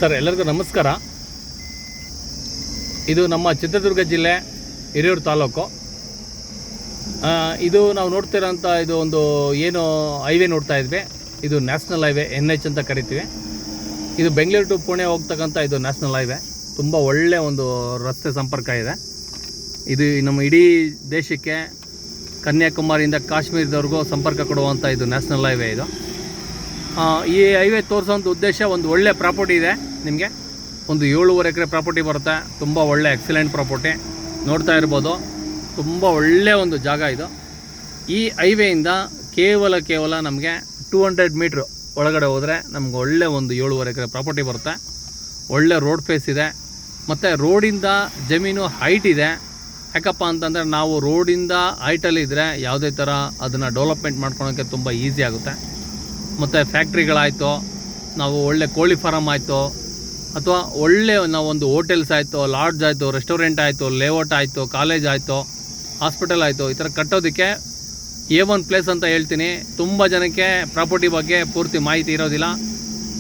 Sir ಎಲ್ಲರಿಗೂ ನಮಸ್ಕಾರ. ಇದು ನಮ್ಮ ಚಿತ್ರದುರ್ಗ ಜಿಲ್ಲೆ ಹಿರಿಯೂರು ತಾಲೂಕು. ಇದು ನಾವು ನೋಡ್ತಿರೋಂಥ ಇದು ಒಂದು ಏನು ಹೈವೇ ನೋಡ್ತಾ ಇದ್ವಿ. ಇದು ನ್ಯಾಷನಲ್ ಹೈವೇ NH ಅಂತ ಕರಿತೀವಿ. ಇದು ಬೆಂಗಳೂರು ಟು ಪುಣೆ ಹೋಗ್ತಕ್ಕಂಥ ಇದು ನ್ಯಾಷನಲ್ ಹೈವೇ. ತುಂಬ ಒಳ್ಳೆಯ ಒಂದು ರಸ್ತೆ ಸಂಪರ್ಕ ಇದೆ. ಇದು ನಮ್ಮ ಇಡೀ ದೇಶಕ್ಕೆ ಕನ್ಯಾಕುಮಾರಿಯಿಂದ ಕಾಶ್ಮೀರದವರೆಗೂ ಸಂಪರ್ಕ ಕೊಡುವಂಥ ಇದು ನ್ಯಾಷನಲ್ ಹೈವೇ. ಇದು ಈ ಹೈವೇ ತೋರಿಸೋಂಥ ಉದ್ದೇಶ, ಒಂದು ಒಳ್ಳೆ ಪ್ರಾಪರ್ಟಿ ಇದೆ ನಿಮಗೆ. ಒಂದು 7.5 ಎಕರೆ ಪ್ರಾಪರ್ಟಿ ಬರುತ್ತೆ. ತುಂಬ ಒಳ್ಳೆ ಎಕ್ಸಲೆಂಟ್ ಪ್ರಾಪರ್ಟಿ ನೋಡ್ತಾ ಇರ್ಬೋದು. ತುಂಬ ಒಳ್ಳೆಯ ಒಂದು ಜಾಗ ಇದು. ಈ ಹೈವೇಯಿಂದ ಕೇವಲ ನಮಗೆ 200 ಮೀಟ್ರ್ ಒಳಗಡೆ ಹೋದರೆ ನಮ್ಗೆ ಒಳ್ಳೆ ಒಂದು 7.5 ಎಕರೆ ಪ್ರಾಪರ್ಟಿ ಬರುತ್ತೆ. ಒಳ್ಳೆ ರೋಡ್ ಫೇಸ್ ಇದೆ. ಮತ್ತು ರೋಡಿಂದ ಜಮೀನು ಹೈಟ್ ಇದೆ. ಯಾಕಪ್ಪ ಅಂತಂದರೆ ನಾವು ರೋಡಿಂದ ಹೈಟಲ್ಲಿದ್ದರೆ ಯಾವುದೇ ಥರ ಅದನ್ನು ಡೆವಲಪ್ಮೆಂಟ್ ಮಾಡ್ಕೊಳೋಕ್ಕೆ ತುಂಬ ಈಸಿ ಆಗುತ್ತೆ. ಮತ್ತು ಫ್ಯಾಕ್ಟ್ರಿಗಳಾಯಿತು, ನಾವು ಒಳ್ಳೆ ಕೋಳಿ ಫಾರಮ್ ಆಯಿತು, ಅಥವಾ ಒಳ್ಳೆ ನಾವೊಂದು ಹೋಟೆಲ್ಸ್ ಆಯಿತು, ಲಾಡ್ಜ್ ಆಯಿತು, ರೆಸ್ಟೋರೆಂಟ್ ಆಯಿತು, ಲೇಔಟ್ ಆಯಿತು, ಕಾಲೇಜ್ ಆಯಿತು, ಹಾಸ್ಪಿಟಲ್ ಆಯಿತು, ಈ ಥರ ಕಟ್ಟೋದಕ್ಕೆ A1 ಪ್ಲೇಸ್ ಅಂತ ಹೇಳ್ತೀನಿ. ತುಂಬ ಜನಕ್ಕೆ ಪ್ರಾಪರ್ಟಿ ಬಗ್ಗೆ ಪೂರ್ತಿ ಮಾಹಿತಿ ಇರೋದಿಲ್ಲ.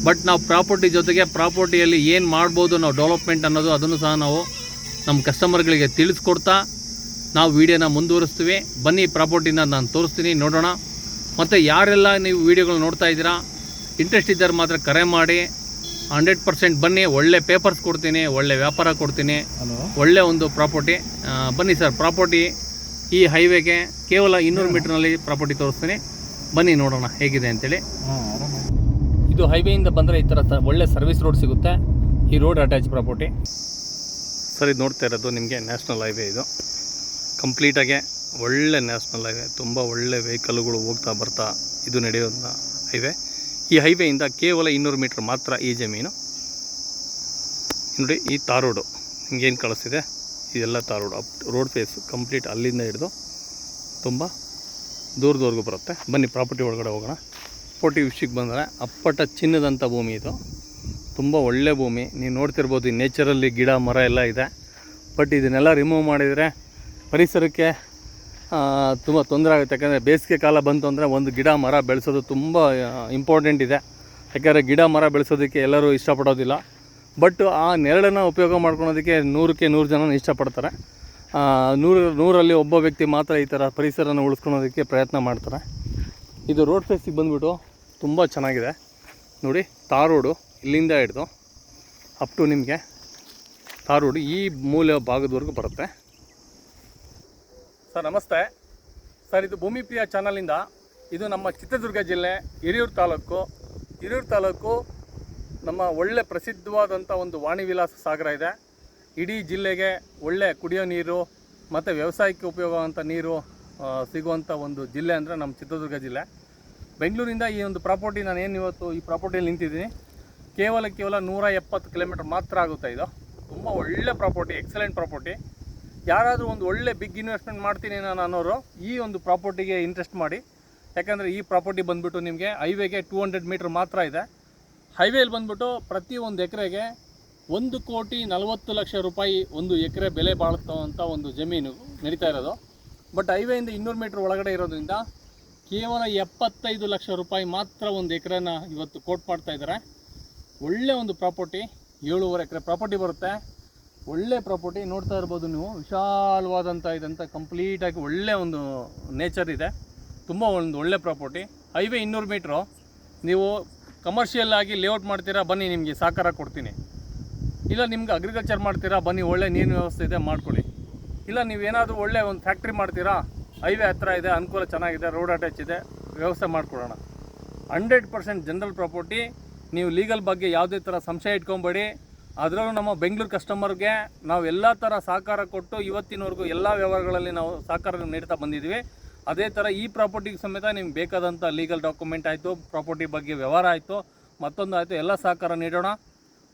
ಬಟ್ ನಾವು ಪ್ರಾಪರ್ಟಿ ಜೊತೆಗೆ ಪ್ರಾಪರ್ಟಿಯಲ್ಲಿ ಏನು ಮಾಡ್ಬೋದು ನಾವು ಡೆವಲಪ್ಮೆಂಟ್ ಅನ್ನೋದು, ಅದನ್ನು ಸಹ ನಾವು ನಮ್ಮ ಕಸ್ಟಮರ್ಗಳಿಗೆ ತಿಳಿಸ್ಕೊಡ್ತಾ ನಾವು ವೀಡಿಯೋನ ಮುಂದುವರಿಸ್ತೀವಿ. ಬನ್ನಿ, ಪ್ರಾಪರ್ಟಿನ ನಾನು ತೋರಿಸ್ತೀನಿ, ನೋಡೋಣ. ಮತ್ತು ಯಾರೆಲ್ಲ ನೀವು ವೀಡಿಯೋಗಳು ನೋಡ್ತಾ ಇದ್ದೀರಾ, ಇಂಟ್ರೆಸ್ಟ್ ಇದ್ದರೆ ಮಾತ್ರ ಕರೆ ಮಾಡಿ. 100% ಬನ್ನಿ. ಒಳ್ಳೆ ಪೇಪರ್ಸ್ ಕೊಡ್ತೀನಿ, ಒಳ್ಳೆ ವ್ಯಾಪಾರ ಕೊಡ್ತೀನಿ, ಒಳ್ಳೆ ಒಂದು ಪ್ರಾಪರ್ಟಿ. ಬನ್ನಿ ಸರ್, ಪ್ರಾಪರ್ಟಿ ಈ ಹೈವೇಗೆ ಕೇವಲ 200 ಮೀಟ್ರ್ನಲ್ಲಿ ಪ್ರಾಪರ್ಟಿ ತೋರಿಸ್ತೀನಿ. ಬನ್ನಿ ನೋಡೋಣ ಹೇಗಿದೆ ಅಂತೇಳಿ. ಇದು ಹೈವೇಯಿಂದ ಬಂದರೆ ಈ ಥರ ಒಳ್ಳೆ ಸರ್ವಿಸ್ ರೋಡ್ ಸಿಗುತ್ತೆ. ಈ ರೋಡ್ ಅಟ್ಯಾಚ್ ಪ್ರಾಪರ್ಟಿ ಸರ್. ಇದು ನೋಡ್ತಾ ಇರೋದು ನಿಮಗೆ ನ್ಯಾಷನಲ್ ಹೈವೇ. ಇದು ಕಂಪ್ಲೀಟಾಗೆ ಒಳ್ಳೆ ನ್ಯಾಷನಲ್ ಹೈವೇ. ತುಂಬ ಒಳ್ಳೆ ವೆಹಿಕಲ್ಗಳು ಹೋಗ್ತಾ ಬರ್ತಾ ಇದು ನಡೆಯೋಂಥ ಹೈವೇ. ಈ ಹೈವೇಯಿಂದ ಕೇವಲ 200 ಮೀಟ್ರ್ ಮಾತ್ರ ಈ ಜಮೀನು. ನೋಡಿ, ಈ ತಾರ್ ರೋಡು ನಿಮಗೇನು ಕಳಿಸ್ತಿದೆ, ಇದೆಲ್ಲ ತಾರ್ ರೋಡು. ರೋಡ್ ಫೇಸ್ ಕಂಪ್ಲೀಟ್ ಅಲ್ಲಿಂದ ಹಿಡಿದು ತುಂಬ ದೂರದವರೆಗೂ ಬರುತ್ತೆ. ಬನ್ನಿ ಪ್ರಾಪರ್ಟಿ ಒಳಗಡೆ ಹೋಗೋಣ. ಪ್ರಾಪರ್ಟಿ ವಿಷಯಕ್ಕೆ ಬಂದರೆ ಅಪ್ಪಟ ಚಿನ್ನದಂಥ ಭೂಮಿ ಇದು. ತುಂಬ ಒಳ್ಳೆ ಭೂಮಿ. ನೀವು ನೋಡ್ತಿರ್ಬೋದು, ಈ ನೇಚರಲ್ಲಿ ಗಿಡ ಮರ ಎಲ್ಲ ಇದೆ. ಬಟ್ ಇದನ್ನೆಲ್ಲ ರಿಮೂವ್ ಮಾಡಿದರೆ ಪರಿಸರಕ್ಕೆ ತುಂಬ ತೊಂದರೆ ಆಗುತ್ತೆ. ಯಾಕಂದರೆ ಬೇಸಿಗೆ ಕಾಲ ಬಂತು ಅಂದರೆ ಒಂದು ಗಿಡ ಮರ ಬೆಳೆಸೋದು ತುಂಬ ಇಂಪಾರ್ಟೆಂಟ್ ಇದೆ. ಯಾಕಂದರೆ ಗಿಡ ಮರ ಬೆಳೆಸೋದಕ್ಕೆ ಎಲ್ಲರೂ ಇಷ್ಟಪಡೋದಿಲ್ಲ. ಬಟ್ ಆ ನೆರಳನ್ನು ಉಪಯೋಗ ಮಾಡ್ಕೊಳೋದಕ್ಕೆ 100ಕ್ಕೆ 100 ಜನ ಇಷ್ಟಪಡ್ತಾರೆ. 100ರಲ್ಲಿ ಒಬ್ಬ ವ್ಯಕ್ತಿ ಮಾತ್ರ ಈ ಥರ ಪರಿಸರನ ಉಳಿಸ್ಕೊಳೋದಕ್ಕೆ ಪ್ರಯತ್ನ ಮಾಡ್ತಾರೆ. ಇದು ರೋಡ್ ಫೇಸಿಗೆ ಬಂದುಬಿಟ್ಟು ತುಂಬ ಚೆನ್ನಾಗಿದೆ. ನೋಡಿ, ತಾರ್ ರೋಡು ಇಲ್ಲಿಂದ ಹಿಡಿದು ಅಪ್ ಟು ನಿಮಗೆ ತಾರ್ ರೋಡು ಈ ಮೂಲೆ ಭಾಗದವರೆಗೂ ಬರುತ್ತೆ. ಸರ್ ನಮಸ್ತೆ ಸರ್. ಇದು ಭೂಮಿ ಪ್ರಿಯ ಚಾನಲಿಂದ. ಇದು ನಮ್ಮ ಚಿತ್ರದುರ್ಗ ಜಿಲ್ಲೆ ಹಿರಿಯೂರು ತಾಲೂಕು. ನಮ್ಮ ಒಳ್ಳೆ ಪ್ರಸಿದ್ಧವಾದಂಥ ಒಂದು ವಾಣಿ ವಿಲಾಸ ಸಾಗರ ಇದೆ. ಇಡೀ ಜಿಲ್ಲೆಗೆ ಒಳ್ಳೆ ಕುಡಿಯೋ ನೀರು ಮತ್ತು ವ್ಯವಸಾಯಕ್ಕೆ ಉಪಯೋಗವಂಥ ನೀರು ಸಿಗುವಂಥ ಒಂದು ಜಿಲ್ಲೆ ಅಂದರೆ ನಮ್ಮ ಚಿತ್ರದುರ್ಗ ಜಿಲ್ಲೆ. ಬೆಂಗಳೂರಿಂದ ಈ ಒಂದು ಪ್ರಾಪರ್ಟಿ ನಾನೇನು ಇವತ್ತು ಈ ಪ್ರಾಪರ್ಟಿಯಲ್ಲಿ ನಿಂತಿದ್ದೀನಿ, ಕೇವಲ 170 ಕಿಲೋಮೀಟ್ರ್ ಮಾತ್ರ ಆಗುತ್ತೆ. ಇದು ತುಂಬ ಒಳ್ಳೆ ಪ್ರಾಪರ್ಟಿ, ಎಕ್ಸಲೆಂಟ್ ಪ್ರಾಪರ್ಟಿ. ಯಾರಾದರೂ ಒಂದು ಒಳ್ಳೆ ಬಿಗ್ ಇನ್ವೆಸ್ಟ್ಮೆಂಟ್ ಮಾಡ್ತೀನಿ ನಾನು ಅನ್ನೋರು ಈ ಒಂದು ಪ್ರಾಪರ್ಟಿಗೆ ಇಂಟ್ರೆಸ್ಟ್ ಮಾಡಿ. ಯಾಕಂದರೆ ಈ ಪ್ರಾಪರ್ಟಿ ಬಂದುಬಿಟ್ಟು ನಿಮಗೆ ಹೈವೇಗೆ 200 ಮೀಟ್ರ್ ಮಾತ್ರ ಇದೆ. ಹೈವೇಲಿ ಬಂದುಬಿಟ್ಟು ಪ್ರತಿ ಒಂದು ಎಕರೆಗೆ 1,40,00,000 ರೂಪಾಯಿ ಒಂದು ಎಕರೆ ಬೆಲೆ ಬಾಳುತ್ತಂಥ ಒಂದು ಜಮೀನು ನಡೀತಾ ಇರೋದು. ಬಟ್ ಹೈವೇಯಿಂದ 200 ಮೀಟ್ರ್ ಒಳಗಡೆ ಇರೋದ್ರಿಂದ ಕೇವಲ 75 ಲಕ್ಷ ರೂಪಾಯಿ ಮಾತ್ರ ಒಂದು ಎಕರೆನ ಇವತ್ತು ಕೋಟ್ ಮಾಡ್ತಾ ಇದ್ದಾರೆ. ಒಳ್ಳೆ ಒಂದು ಪ್ರಾಪರ್ಟಿ, 7.5 ಎಕರೆ ಪ್ರಾಪರ್ಟಿ ಬರುತ್ತೆ. ಒಳ್ಳೆ ಪ್ರಾಪರ್ಟಿ ನೋಡ್ತಾ ಇರ್ಬೋದು ನೀವು. ವಿಶಾಲವಾದಂಥ ಇದಂಥ ಕಂಪ್ಲೀಟಾಗಿ ಒಳ್ಳೆ ಒಂದು ನೇಚರ್ ಇದೆ. ತುಂಬ ಒಂದು ಒಳ್ಳೆ ಪ್ರಾಪರ್ಟಿ. Highway 200 metre. ನೀವು ಕಮರ್ಷಿಯಲ್ ಆಗಿ ಲೇಔಟ್ ಮಾಡ್ತೀರಾ, ಬನ್ನಿ ನಿಮಗೆ ಸಹಕಾರ ಕೊಡ್ತೀನಿ. ಇಲ್ಲ ನಿಮ್ಗೆ ಅಗ್ರಿಕಲ್ಚರ್ ಮಾಡ್ತೀರಾ, ಬನ್ನಿ ಒಳ್ಳೆ ನೀರಿನ ವ್ಯವಸ್ಥೆ ಇದೆ, ಮಾಡ್ಕೊಳ್ಳಿ. ಇಲ್ಲ ನೀವೇನಾದರೂ ಒಳ್ಳೆ ಒಂದು ಫ್ಯಾಕ್ಟ್ರಿ ಮಾಡ್ತೀರಾ, ಹೈವೇ ಹತ್ರ ಇದೆ, ಅನುಕೂಲ ಚೆನ್ನಾಗಿದೆ, ರೋಡ್ ಅಟ್ಯಾಚ್ ಇದೆ, ವ್ಯವಸ್ಥೆ ಮಾಡಿಕೊಡೋಣ. 100% ಜನರಲ್ ಪ್ರಾಪರ್ಟಿ. ನೀವು ಲೀಗಲ್ ಬಗ್ಗೆ ಯಾವುದೇ ಥರ ಸಂಶಯ ಇಟ್ಕೊಬೇಡಿ. ಅದರಲ್ಲೂ ನಮ್ಮ ಬೆಂಗಳೂರು ಕಸ್ಟಮರ್ಗೆ ನಾವು ಎಲ್ಲ ಥರ ಸಹಕಾರ ಕೊಟ್ಟು ಇವತ್ತಿನವರೆಗೂ ಎಲ್ಲ ವ್ಯವಹಾರಗಳಲ್ಲಿ ನಾವು ಸಹಕಾರ ನೀಡ್ತಾ ಬಂದಿದ್ದೀವಿ. ಅದೇ ಥರ ಈ ಪ್ರಾಪರ್ಟಿಗೆ ಸಮೇತ ನಿಮ್ಗೆ ಬೇಕಾದಂಥ ಲೀಗಲ್ ಡಾಕ್ಯುಮೆಂಟ್ ಆಯಿತು, ಪ್ರಾಪರ್ಟಿ ಬಗ್ಗೆ ವ್ಯವಹಾರ ಆಯಿತು, ಮತ್ತೊಂದು ಆಯಿತು, ಎಲ್ಲ ಸಹಕಾರ ನೀಡೋಣ.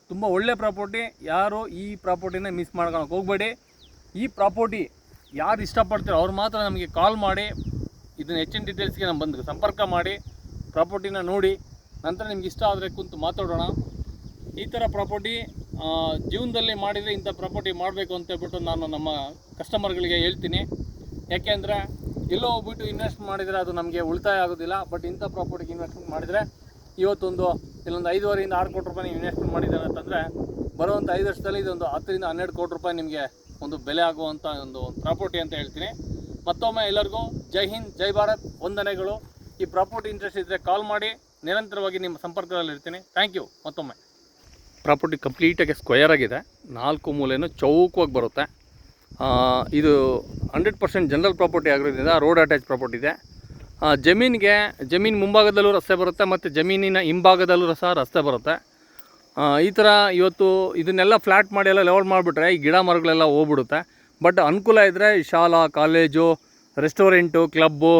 ತುಂಬ ಒಳ್ಳೆ ಪ್ರಾಪರ್ಟಿ. ಯಾರು ಈ ಪ್ರಾಪರ್ಟಿನ ಮಿಸ್ ಮಾಡ್ಕೊಳಕ್ಕೆ ಹೋಗಬೇಡಿ. ಈ ಪ್ರಾಪರ್ಟಿ ಯಾರು ಇಷ್ಟಪಡ್ತೀರೋ ಅವ್ರು ಮಾತ್ರ ನಮಗೆ ಕಾಲ್ ಮಾಡಿ, ಇದನ್ನು ಹೆಚ್ಚಿನ ಡೀಟೇಲ್ಸ್ಗೆ ನಮ್ಮ ಬಂದು ಸಂಪರ್ಕ ಮಾಡಿ ಪ್ರಾಪರ್ಟಿನ ನೋಡಿ. ನಂತರ ನಿಮ್ಗೆ ಇಷ್ಟ ಆದರೆ ಕುಂತು ಮಾತಾಡೋಣ. ಈ ಥರ ಪ್ರಾಪರ್ಟಿ ಜೀವನದಲ್ಲಿ ಮಾಡಿದರೆ ಇಂಥ ಪ್ರಾಪರ್ಟಿ ಮಾಡಬೇಕು ಅಂತೇಳ್ಬಿಟ್ಟು ನಾನು ನಮ್ಮ ಕಸ್ಟಮರ್ಗಳಿಗೆ ಹೇಳ್ತೀನಿ. ಯಾಕೆಂದರೆ ಎಲ್ಲೋ ಹೋಗ್ಬಿಟ್ಟು ಇನ್ವೆಸ್ಟ್ ಮಾಡಿದರೆ ಅದು ನಮಗೆ ಉಳಿತಾಯ ಆಗೋದಿಲ್ಲ. ಬಟ್ ಇಂಥ ಪ್ರಾಪರ್ಟಿಗೆ ಇನ್ವೆಸ್ಟ್ಮೆಂಟ್ ಮಾಡಿದರೆ ಇವತ್ತೊಂದು ಇಲ್ಲೊಂದು 5.5 6 ಕೋಟಿ ರೂಪಾಯಿ ನೀವು ಇನ್ವೆಸ್ಟ್ಮೆಂಟ್ ಮಾಡಿದ್ದಾರೆ ಅಂತಂದರೆ ಬರುವಂಥ 5 ವರ್ಷದಲ್ಲಿ ಇದೊಂದು 10 ರಿಂದ 12 ಕೋಟಿ ರೂಪಾಯಿ ನಿಮಗೆ ಒಂದು ಬೆಲೆ ಆಗುವಂಥ ಒಂದು ಪ್ರಾಪರ್ಟಿ ಅಂತ ಹೇಳ್ತೀನಿ. ಮತ್ತೊಮ್ಮೆ ಎಲ್ಲರಿಗೂ ಜೈ ಹಿಂದ್, ಜೈ ಭಾರತ್, ವಂದನೆಗಳು. ಈ ಪ್ರಾಪರ್ಟಿ ಇಂಟ್ರೆಸ್ಟ್ ಇದ್ದರೆ ಕಾಲ್ ಮಾಡಿ, ನಿರಂತರವಾಗಿ ನಿಮ್ಮ ಸಂಪರ್ಕದಲ್ಲಿ ಇರ್ತೀನಿ. ಥ್ಯಾಂಕ್ ಯು ಮತ್ತೊಮ್ಮೆ. ಪ್ರಾಪರ್ಟಿ ಕಂಪ್ಲೀಟಾಗಿ ಸ್ಕ್ವೇರ್ ಆಗಿದೆ, 4 ಮೂಲೆಯೂ ಚೌಕವಾಗಿ ಬರುತ್ತೆ. ಇದು 100% ಜನರಲ್ ಪ್ರಾಪರ್ಟಿ ಆಗಿರೋದ್ರಿಂದ ರೋಡ್ ಅಟ್ಯಾಚ್ ಪ್ರಾಪರ್ಟಿ ಇದೆ. ಜಮೀನು ಮುಂಭಾಗದಲ್ಲೂ ರಸ್ತೆ ಬರುತ್ತೆ ಮತ್ತು ಜಮೀನಿನ ಹಿಂಭಾಗದಲ್ಲೂ ಸಹ ರಸ್ತೆ ಬರುತ್ತೆ. ಈ ಥರ ಇವತ್ತು ಇದನ್ನೆಲ್ಲ ಫ್ಲ್ಯಾಟ್ ಮಾಡಿ ಎಲ್ಲ ಲೆವೆಲ್ ಮಾಡಿಬಿಟ್ರೆ ಈ ಗಿಡ ಮರಗಳೆಲ್ಲ ಹೋಗ್ಬಿಡುತ್ತೆ. ಬಟ್ ಅನುಕೂಲ ಇದ್ದರೆ ಶಾಲಾ, ಕಾಲೇಜು, ರೆಸ್ಟೋರೆಂಟು, ಕ್ಲಬ್ಬು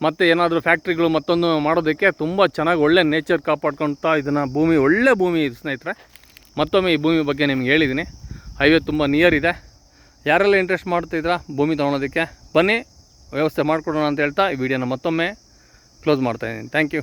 ಮತ್ತು ಏನಾದರೂ ಫ್ಯಾಕ್ಟ್ರಿಗಳು ಮತ್ತೊಂದು ಮಾಡೋದಕ್ಕೆ ತುಂಬ ಚೆನ್ನಾಗಿ ಒಳ್ಳೆ ನೇಚರ್ ಕಾಪಾಡ್ಕೊಳ್ತಾ ಇದನ್ನು ಭೂಮಿ, ಒಳ್ಳೆ ಭೂಮಿ ಇದು ಸ್ನೇಹಿತರೆ. ಮತ್ತೊಮ್ಮೆ ಈ ಭೂಮಿ ಬಗ್ಗೆ ನಿಮ್ಗೆ ಹೇಳಿದ್ದೀನಿ. ಹೈವೇ ತುಂಬ ನಿಯರ್ ಇದೆ. ಯಾರೆಲ್ಲ ಇಂಟ್ರೆಸ್ಟ್ ಮಾಡ್ತಿದ್ದೀರಾ ಭೂಮಿ ತೊಗೊಳೋದಕ್ಕೆ ಬನ್ನಿ, ವ್ಯವಸ್ಥೆ ಮಾಡಿಕೊಡೋಣ ಅಂತ ಹೇಳ್ತಾ ಈ ವಿಡಿಯೋನ ಮತ್ತೊಮ್ಮೆ ಕ್ಲೋಸ್ ಮಾಡ್ತಾಯಿದ್ದೀನಿ. Thank you.